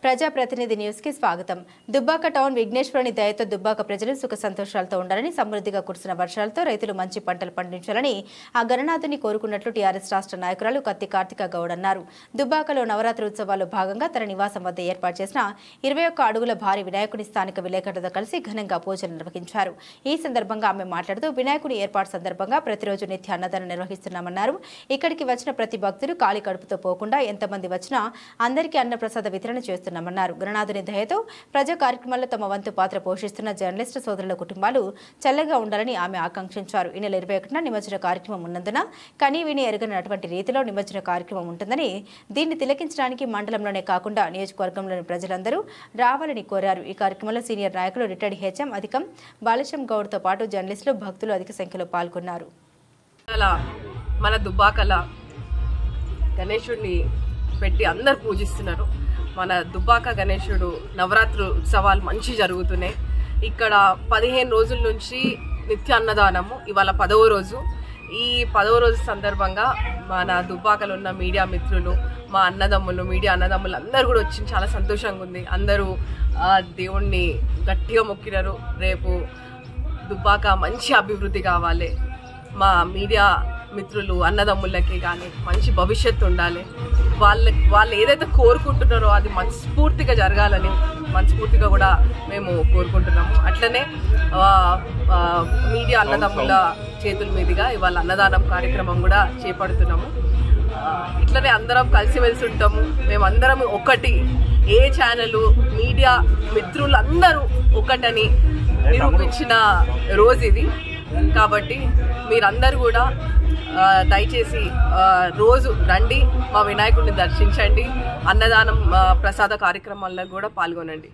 ప్రజాప్రతినిధి న్యూస్ కి స్వాగతం. దుబ్బాక టౌన్ విఘ్నేశ్వరుని దయతో దుబ్బాక ప్రజలు సుఖ సంతోషాలతో ఉండాలని, సమృద్ధిగా కురిసిన వర్షాలతో రైతులు మంచి పంటలు పండించాలని ఆ గణనాథుని కోరుకున్నట్లు టీఆర్ఎస్ రాష్ట్ర నాయకురాలు కత్తి కార్తిక గౌడ్ అన్నారు. దుబ్బాకలో నవరాత్రి ఉత్సవాల్లో భాగంగా తన నివాసం వద్ద ఏర్పాటు చేసిన 21 అడుగుల భారీ వినాయకుని స్థానిక విలేకరులతో కలిసి ఘనంగా పూజలు నిర్వహించారు. ఈ సందర్భంగా ఆమె మాట్లాడుతూ వినాయకుని ఏర్పాటు సందర్భంగా ప్రతిరోజు నిత్య అన్నదానం నిర్వహిస్తున్నామన్నారు. ఇక్కడికి వచ్చిన ప్రతి భక్తులు ఖాళీ కడుపుతో పోకుండా ఎంతమంది వచ్చినా అందరికీ అన్నప్రసాద వితరణ చేస్తున్నారు. గణనాథుని దయతో ప్రజా కార్యక్రమాల్లో తమ వంతు పాత్ర పోషిస్తున్న జర్నలిస్టు సోదరుల కుటుంబాలు చల్లగా ఉండాలని ఆమె ఆకాంక్షించారు. ఈ నెల 21న నిమజ్జన కార్యక్రమం ఉన్నందున కనీ విని ఎరగనటువంటి రీతిలో నిమజ్జన కార్యక్రమం ఉంటుందని, దీన్ని తిలకించడానికి మండలంలోనే కాకుండా నియోజకవర్గంలోని ప్రజలందరూ రావాలని కోరారు. ఈ కార్యక్రమంలో సీనియర్ నాయకులు రిటైర్డ్ హెచ్ఎం అధికం బాలశం గౌడ్తో పాటు జర్నలిస్టులు, భక్తులు అధిక సంఖ్యలో పాల్గొన్నారు. మన దుబ్బాకల గణేశుడిని పెట్టి అందరు పూజిస్తున్నారు. మన దుబ్బాక గణేశుడు నవరాత్రి ఉత్సవాలు మంచి జరుగుతున్నాయి. ఇక్కడ 15 రోజుల నుంచి నిత్య అన్నదానము, ఇవాళ 10వ రోజు. ఈ 10వ రోజు సందర్భంగా మన దుబ్బాకలో ఉన్న మీడియా మిత్రులు, మా అన్నదమ్ములు, మీడియా అన్నదమ్ములు అందరూ కూడా వచ్చి చాలా సంతోషంగా ఉంది. అందరూ దేవుణ్ణి గట్టిగా మొక్కినారు. రేపు దుబ్బాక మంచి అభివృద్ధి కావాలి, మా మీడియా మిత్రులు అన్నదమ్ములకి కానీ మంచి భవిష్యత్తు ఉండాలి, వాళ్ళు ఏదైతే కోరుకుంటున్నారో అది మనస్ఫూర్తిగా జరగాలని మనస్ఫూర్తిగా కూడా మేము కోరుకుంటున్నాము. అట్లనే మీడియా అన్నదమ్ముల చేతుల మీదుగా ఇవాళ అన్నదానం కార్యక్రమం కూడా చేపడుతున్నాము. ఇట్లనే అందరం కలిసిమెలిసి ఉంటాము. మేమందరం ఒకటి, ఏ ఛానల్ మీడియా మిత్రులందరూ ఒకటని నిరూపించిన రోజు ఇది. కాబట్టి మీరందరూ కూడా దయచేసి రోజు రండి, మా వినాయకుడిని దర్శించండి, అన్నదానం ప్రసాద కార్యక్రమాల్లో కూడా పాల్గొనండి.